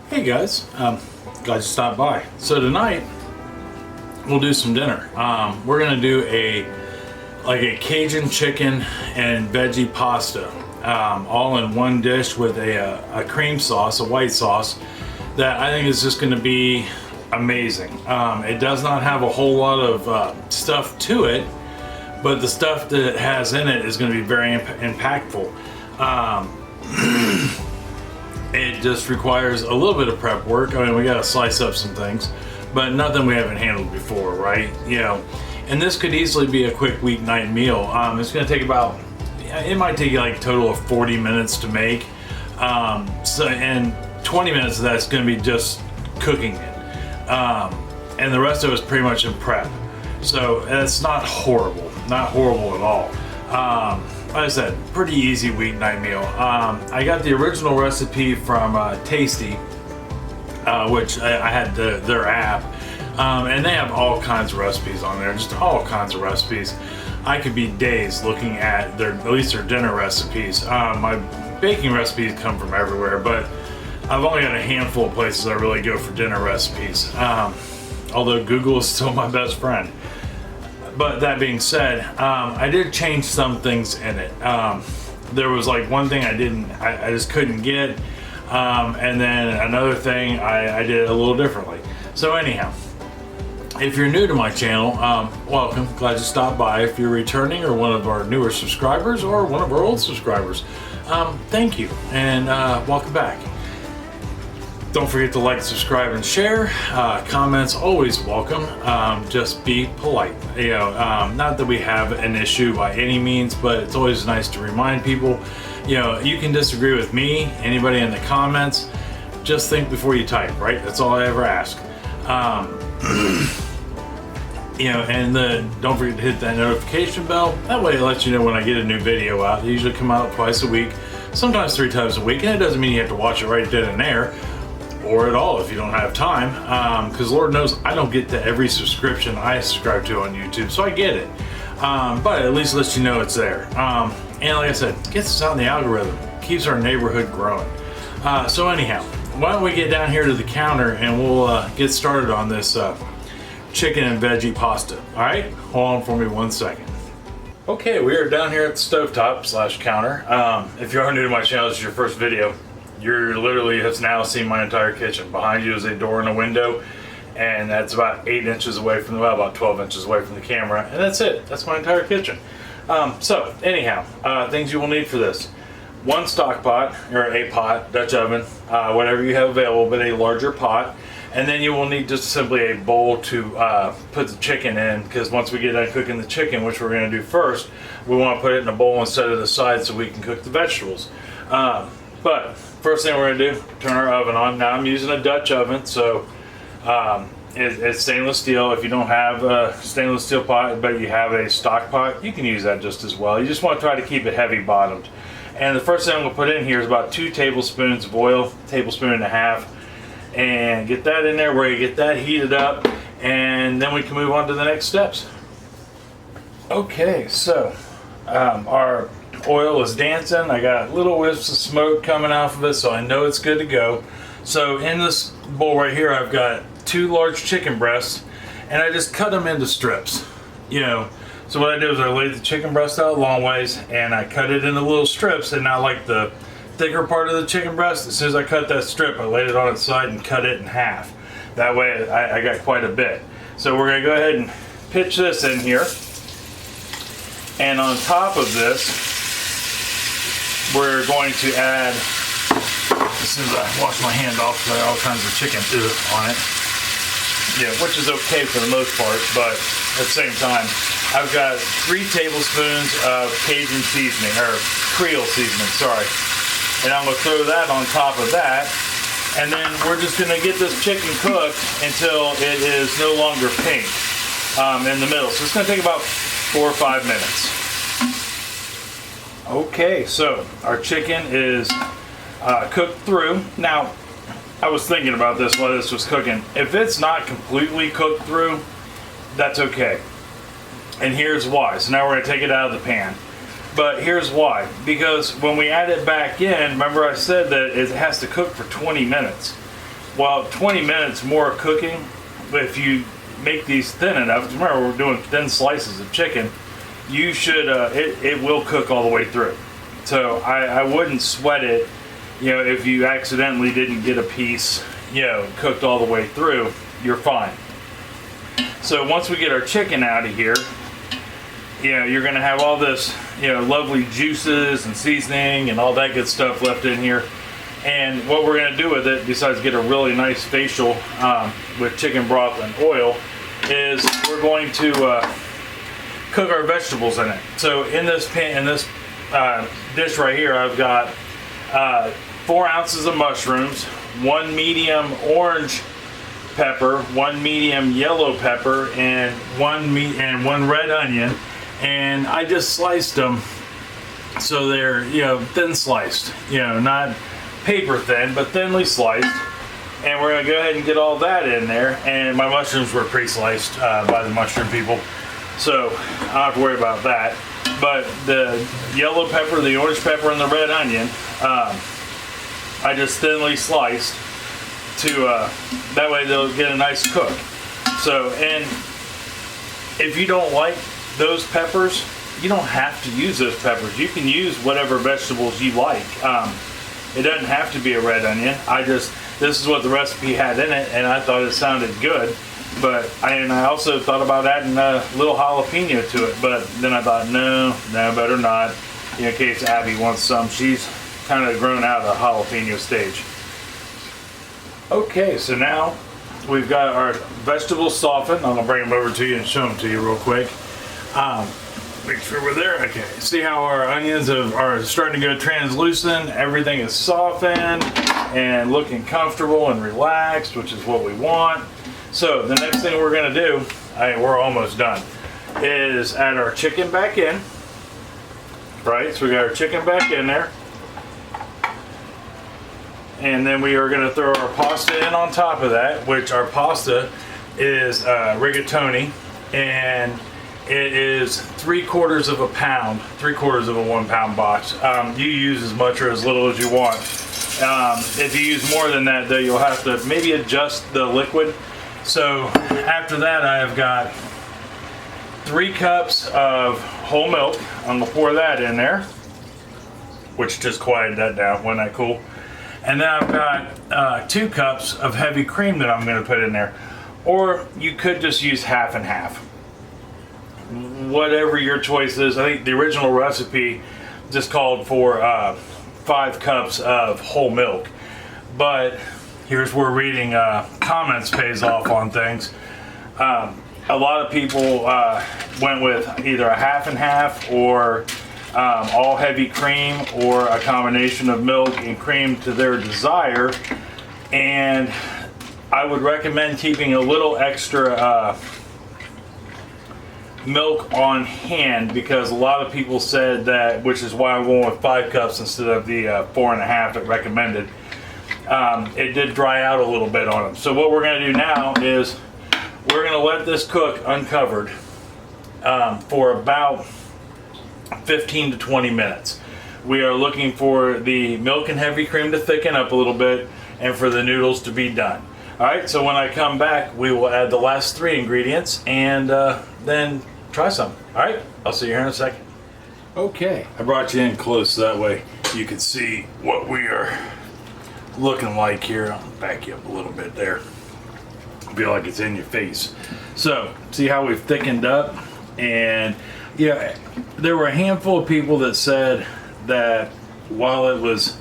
Hey guys, glad you stopped by. So tonight we'll do some dinner. We're gonna do a Cajun chicken and veggie pasta, all in one dish with a cream sauce, a white sauce that I think is just gonna be amazing. It does not have a whole lot of stuff to it, but the stuff that it has in it is gonna be very impactful. It just requires a little bit of prep work. I mean, we gotta slice up some things, but nothing we haven't handled before, right? You know, and this could easily be a quick weeknight meal. It's gonna take about, it might take you like a total of 40 minutes to make. And 20 minutes of that's gonna be just cooking it. And the rest of it is pretty much in prep. So it's not horrible at all. Like I said, pretty easy weeknight meal. I got the original recipe from Tasty, which I had their app, and they have all kinds of recipes on there, just all kinds of recipes. I could be days looking at at least their dinner recipes. My baking recipes come from everywhere, but I've only got a handful of places that really go for dinner recipes. Although Google is still my best friend. But that being said, I did change some things in it. There was like one thing I just couldn't get, and then another thing I did a little differently. So anyhow, if you're new to my channel, welcome, glad you stopped by. If you're returning or one of our newer subscribers or one of our old subscribers, thank you and welcome back. Don't forget to like, subscribe, and share. Comments always welcome. Just be polite. You know, not that we have an issue by any means, but it's always nice to remind people. You know, you can disagree with me, anybody in the comments. Just think before you type, right? That's all I ever ask. You know, and then don't forget to hit that notification bell. That way it lets you know when I get a new video out. They usually come out twice a week, sometimes 3 times a week, and it doesn't mean you have to watch it right then and there. Or at all if you don't have time, because Lord knows I don't get to every subscription I subscribe to on YouTube, so I get it. But at least lets you know it's there. And like I said, gets us out in the algorithm, keeps our neighborhood growing. So anyhow, why don't we get down here to the counter and we'll get started on this chicken and veggie pasta. All right, hold on for me 1 second. Okay, we are down here at the stovetop / counter. If you are new to my channel, this is your first video. You literally have now seen my entire kitchen. Behind you is a door and a window, and that's about 8 inches away from about 12 inches away from the camera, and that's it. That's my entire kitchen. So anyhow, things you will need for this: 1 stock pot, or a pot, Dutch oven, whatever you have available, but a larger pot. And then you will need just simply a bowl to put the chicken in, because once we get done cooking the chicken, which we're going to do first, we want to put it in a bowl instead of the side so we can cook the vegetables. But first thing we're going to do, turn our oven on. Now I'm using a Dutch oven, so it's stainless steel. If you don't have a stainless steel pot, but you have a stock pot, you can use that just as well. You just want to try to keep it heavy bottomed. And the first thing I'm going to put in here is about 2 tablespoons of oil, 1.5 tablespoons, and get that in there where you get that heated up, and then we can move on to the next steps. Okay, so our oil is dancing. I got little wisps of smoke coming off of it, so I know it's good to go. So in this bowl right here, I've got 2 large chicken breasts, and I just cut them into strips. You know, so what I do is I laid the chicken breast out long ways, and I cut it into little strips. And now, like the thicker part of the chicken breast, as soon as I cut that strip, I laid it on its side and cut it in half. That way, I got quite a bit. So we're gonna go ahead and pitch this in here, and on top of this, we're going to add, as soon as I wash my hand off, there are all kinds of chicken on it. Yeah, which is okay for the most part, but at the same time, I've got 3 tablespoons of Cajun seasoning, or Creole seasoning, sorry. And I'm gonna throw that on top of that, and then we're just gonna get this chicken cooked until it is no longer pink in the middle. So it's gonna take about 4 or 5 minutes. Okay, so our chicken is cooked through. Now, I was thinking about this while this was cooking. If it's not completely cooked through, that's okay. And here's why. So now we're going to take it out of the pan. But here's why. Because when we add it back in, remember I said that it has to cook for 20 minutes. well, 20 minutes more cooking. But if you make these thin enough, remember we're doing thin slices of chicken, you should, it will cook all the way through. So I wouldn't sweat it, if you accidentally didn't get a piece, cooked all the way through, you're fine. So once we get our chicken out of here, you're gonna have all this, lovely juices and seasoning and all that good stuff left in here. And what we're gonna do with it, besides get a really nice facial with chicken broth and oil, is we're going to cook our vegetables in it. So in this dish right here, I've got 4 ounces of mushrooms, 1 medium orange pepper, 1 medium yellow pepper, and 1 red onion. And I just sliced them so they're thin sliced, not paper thin, but thinly sliced. And we're gonna go ahead and get all that in there. And my mushrooms were pre-sliced by the mushroom people, so I don't have to worry about that. But the yellow pepper, the orange pepper, and the red onion, I just thinly sliced to that way they'll get a nice cook. So, and if you don't like those peppers, you don't have to use those peppers. You can use whatever vegetables you like. It doesn't have to be a red onion. This is what the recipe had in it, and I thought it sounded good. But I also thought about adding a little jalapeno to it, but then I thought, no, better not. In case Abby wants some, she's kind of grown out of the jalapeno stage. Okay, so now we've got our vegetables softened. I'm gonna bring them over to you and show them to you real quick. Make sure we're there. Okay, see how our onions are starting to go translucent. Everything is softened and looking comfortable and relaxed, which is what we want. So the next thing we're gonna do, we're almost done, is add our chicken back in. Right, so we got our chicken back in there. And then we are gonna throw our pasta in on top of that, which our pasta is rigatoni, and it is 3/4 of a pound, 3/4 of a 1 pound box. You use as much or as little as you want. If you use more than that, though, you'll have to maybe adjust the liquid. So after that, I have got 3 cups of whole milk. I'm gonna pour that in there, which just quieted that down. Wasn't that cool? And then I've got 2 cups of heavy cream that I'm gonna put in there. Or you could just use half and half. Whatever your choice is. I think the original recipe just called for 5 cups of whole milk. But here's where reading comments pays off on things. A lot of people went with either a half and half or all heavy cream, or a combination of milk and cream to their desire. And I would recommend keeping a little extra milk on hand, because a lot of people said that, which is why I'm going with 5 cups instead of the 4.5 it recommended. It did dry out a little bit on them. So what we're going to do now is we're going to let this cook uncovered for about 15 to 20 minutes. We are looking for the milk and heavy cream to thicken up a little bit and for the noodles to be done. Alright, so when I come back, we will add the last 3 ingredients and then try some. Alright, I'll see you here in a second. Okay, I brought you in close so that way you can see what we are looking like here. I'll back you up a little bit there. I feel like it's in your face. So, see how we've thickened up? And yeah, there were a handful of people that said that while it was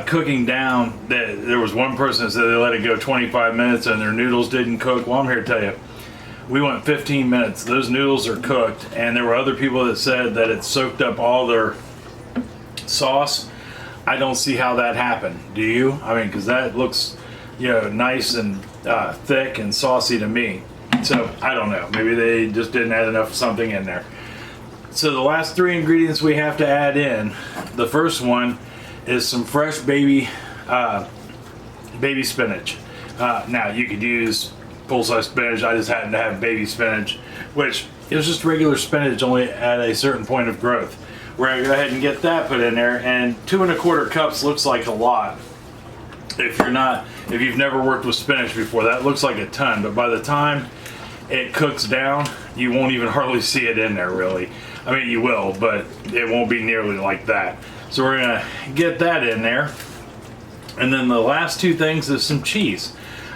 cooking down, that there was one person that said they let it go 25 minutes and their noodles didn't cook. Well, I'm here to tell you, we went 15 minutes. Those noodles are cooked, and there were other people that said that it soaked up all their sauce. I don't see how that happened. Do you? I mean, because that looks, nice and thick and saucy to me. So I don't know. Maybe they just didn't add enough of something in there. So the last 3 ingredients we have to add in. The first one is some fresh baby spinach. Now you could use full-size spinach. I just happen to have baby spinach, which is just regular spinach, only at a certain point of growth. We're gonna go ahead and get that put in there, and 2 1/4 cups looks like a lot. if you've never worked with spinach before, that looks like a ton, but by the time it cooks down, you won't even hardly see it in there really. I mean, you will, but it won't be nearly like that. So we're gonna get that in there. And then the last two things is some cheese.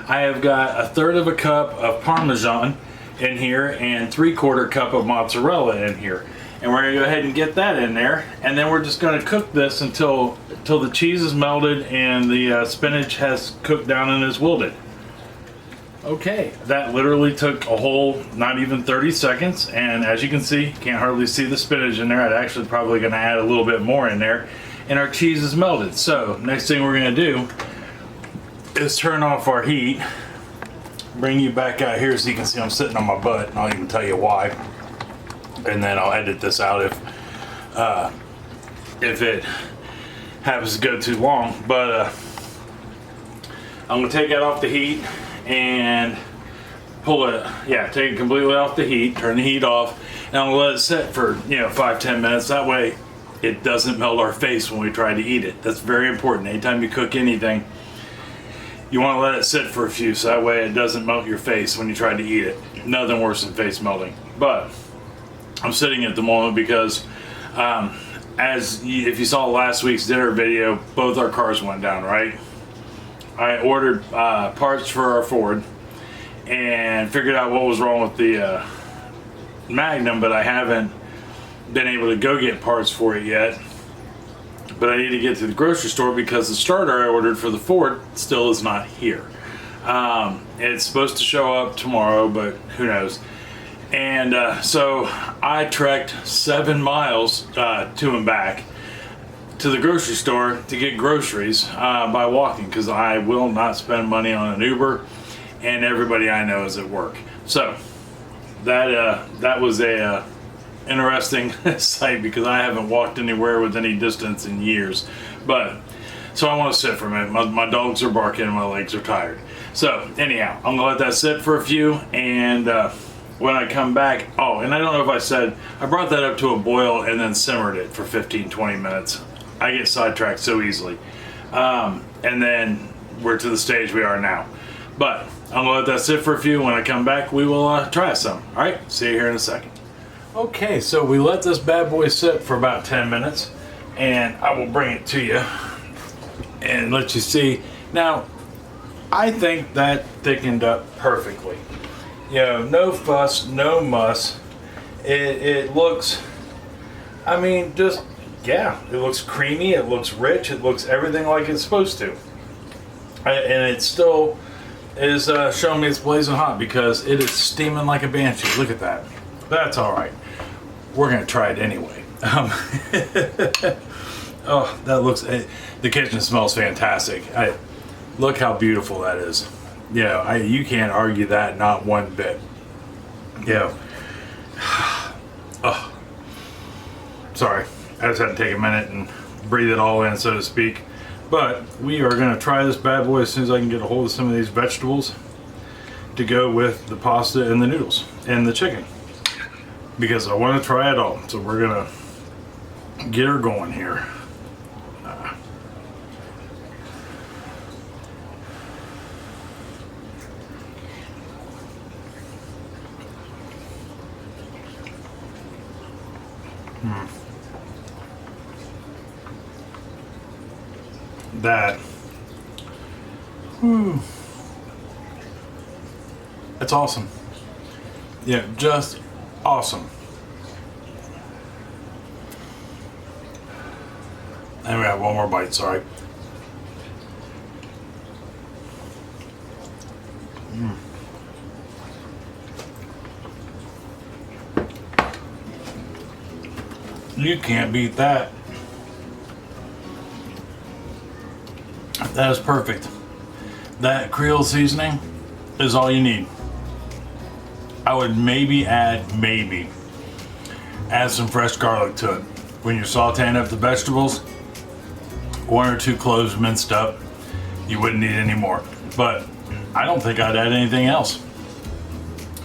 I have got 1/3 of a cup of parmesan in here and 3/4 cup of mozzarella in here. And we're gonna go ahead and get that in there. And then we're just gonna cook this until the cheese is melted and the spinach has cooked down and is wilted. Okay, that literally took a whole, not even 30 seconds. And as you can see, can't hardly see the spinach in there. I'm actually probably gonna add a little bit more in there. And our cheese is melted. So next thing we're gonna do is turn off our heat. Bring you back out here so you can see I'm sitting on my butt, and I'll even tell you why. And then I'll edit this out if it happens to go too long. But I'm gonna take that off the heat and pull it, take it completely off the heat, turn the heat off, and I'm gonna let it sit for 5-10 minutes. That way it doesn't melt our face when we try to eat it. That's very important. Anytime you cook anything, you want to let it sit for a few, so that way it doesn't melt your face when you try to eat it. Nothing worse than face melting. But I'm sitting at the moment because if you saw last week's dinner video, both our cars went down, right? I ordered parts for our Ford and figured out what was wrong with the Magnum, but I haven't been able to go get parts for it yet. But I need to get to the grocery store because the starter I ordered for the Ford still is not here. It's supposed to show up tomorrow, but who knows. And so I trekked 7 miles to and back to the grocery store to get groceries by walking, because I will not spend money on an Uber, and everybody I know is at work. So that was a interesting sight, because I haven't walked anywhere with any distance in years. But so I want to sit for a minute. My dogs are barking and my legs are tired. So anyhow, I'm gonna let that sit for a few, and when I come back, and I don't know if I said, I brought that up to a boil and then simmered it for 15-20 minutes. I get sidetracked so easily. And then we're to the stage we are now. But I'm gonna let that sit for a few. When I come back, we will try some. All right, see you here in a second. Okay, so we let this bad boy sit for about 10 minutes, and I will bring it to you and let you see. Now, I think that thickened up perfectly. No fuss, no muss. It looks, I mean, it looks creamy, it looks rich, it looks everything like it's supposed to. And it still is showing me it's blazing hot, because it is steaming like a banshee. Look at that. That's all right. We're gonna try it anyway. Oh, that looks, the kitchen smells fantastic. Look how beautiful that is. You can't argue that, not one bit. Oh, sorry, I just had to take a minute and breathe it all in, so to speak. But we are gonna try this bad boy as soon as I can get a hold of some of these vegetables to go with the pasta and the noodles and the chicken, because I want to try it all. So we're gonna get her going here. That, it's awesome. Just awesome. And we have one more bite, sorry. You can't beat that. That is perfect. That Creole seasoning is all you need. I would maybe add some fresh garlic to it. When you're sauteing up the vegetables, 1 or 2 cloves minced up. You wouldn't need any more. But I don't think I'd add anything else.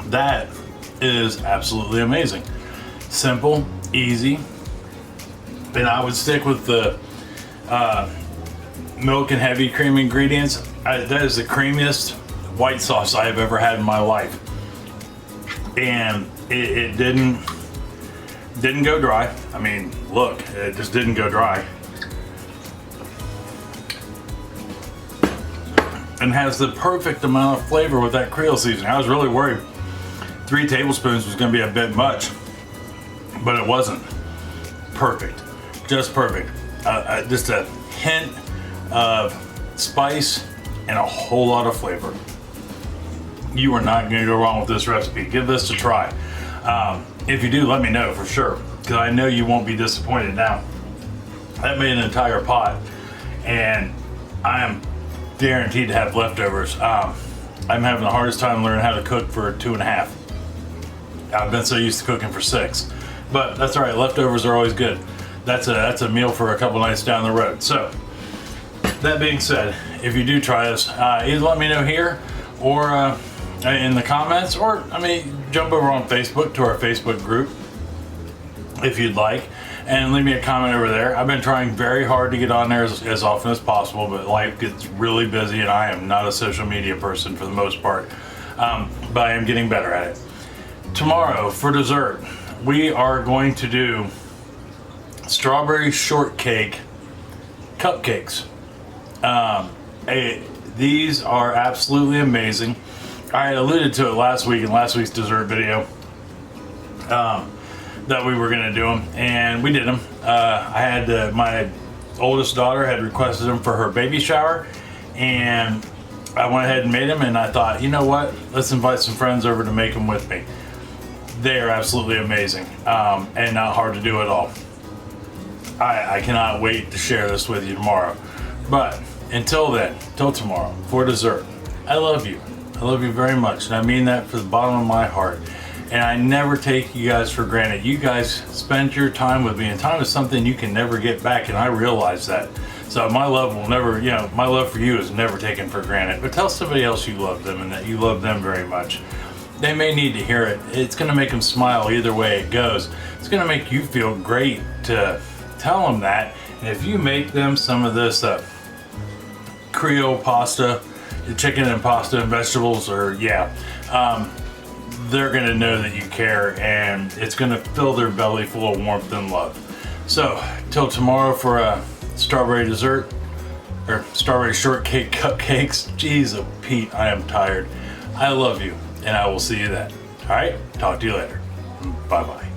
That is absolutely amazing. Simple, easy. And I would stick with the milk and heavy cream ingredients. That is the creamiest white sauce I have ever had in my life. And it didn't go dry. I mean, look, it just didn't go dry. And has the perfect amount of flavor with that Creole seasoning. I was really worried 3 tablespoons was gonna be a bit much, but it wasn't. Perfect, just perfect. Just a hint of spice and a whole lot of flavor. You are not gonna go wrong with this recipe. Give this a try. If you do, let me know for sure, because I know you won't be disappointed. Now, I made an entire pot, and I am guaranteed to have leftovers. I'm having the hardest time learning how to cook for 2.5. I've been so used to cooking for 6, but that's all right. Leftovers are always good. That's a meal for a couple nights down the road. So that being said, if you do try this, either let me know here or in the comments, or I mean, jump over on Facebook to our Facebook group if you'd like, and leave me a comment over there. I've been trying very hard to get on there as often as possible, but life gets really busy and I am not a social media person for the most part, but I am getting better at it. Tomorrow for dessert, we are going to do strawberry shortcake cupcakes. These are absolutely amazing. I alluded to it last week in last week's dessert video, that we were gonna do them, and we did them. I had my oldest daughter had requested them for her baby shower, and I went ahead and made them, and I thought, you know what, let's invite some friends over to make them with me. They are absolutely amazing, and not hard to do at all. I cannot wait to share this with you tomorrow. But until then, till tomorrow, for dessert, I love you. I love you very much, and I mean that from the bottom of my heart. And I never take you guys for granted. You guys spend your time with me, and time is something you can never get back, and I realize that. So my love will never, my love for you is never taken for granted. But tell somebody else you love them and that you love them very much. They may need to hear it. It's gonna make them smile either way it goes. It's gonna make you feel great to tell them that. And if you make them some of this Creole pasta, chicken and pasta and vegetables, or they're gonna know that you care, and it's gonna fill their belly full of warmth and love. So till tomorrow for a strawberry dessert, or strawberry shortcake cupcakes. Jeez, oh Pete, I am tired. I love you, and I will see you then. All right, talk to you later. Bye bye.